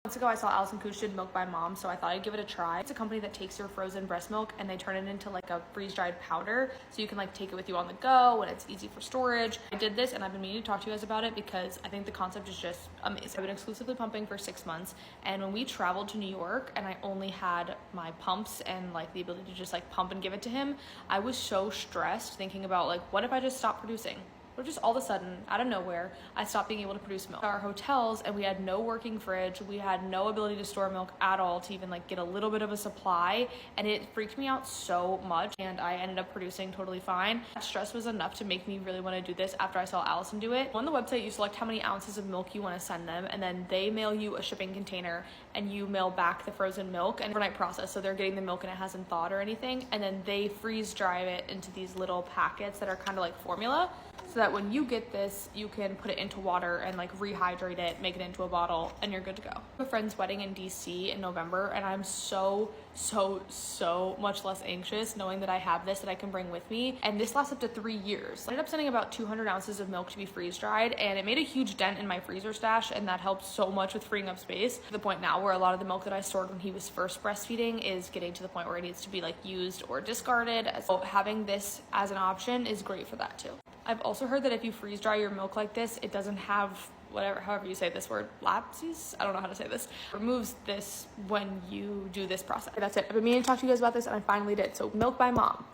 Months ago, I saw Allison Cooch did Milk by Mom, so I thought I'd give it a try. It's a company that takes your frozen breast milk and they turn it into like a freeze-dried powder, so you can like take it with you on the go and it's easy for storage. I did this and I've been meaning to talk to you guys about it because I think the concept is just amazing. I've been exclusively pumping for 6 months, and when we traveled to New York and I only had my pumps and like the ability to just like pump and give it to him, I was so stressed thinking about like, what if I just stop producing? But just all of a sudden, out of nowhere, I stopped being able to produce milk. Our hotels, and we had no working fridge. We had no ability to store milk at all to even like get a little bit of a supply, and it freaked me out so much, and I ended up producing totally fine. That stress was enough to make me really want to do this after I saw Allison do it. On the website, you select how many ounces of milk you want to send them, and then they mail you a shipping container, and you mail back the frozen milk, and overnight process, so they're getting the milk and it hasn't thawed or anything, and then they freeze dry it into these little packets that are kind of like formula, so that when you get this, you can put it into water and like rehydrate it, make it into a bottle, and you're good to go. I have a friend's wedding in DC in November, and I'm so much less anxious knowing that I have this that I can bring with me, and this lasts up to 3 years. I ended up sending about 200 ounces of milk to be freeze dried, and it made a huge dent in my freezer stash, and that helped so much with freeing up space, to the point now where a lot of the milk that I stored when he was first breastfeeding is getting to the point where it needs to be like used or discarded. So having this as an option is great for that too. I've also heard that if you freeze dry your milk like this, it doesn't have however you say this word, lapses? I don't know how to say this. Removes this when you do this process. That's it. I've been meaning to talk to you guys about this, and I finally did. So Milk by Mom.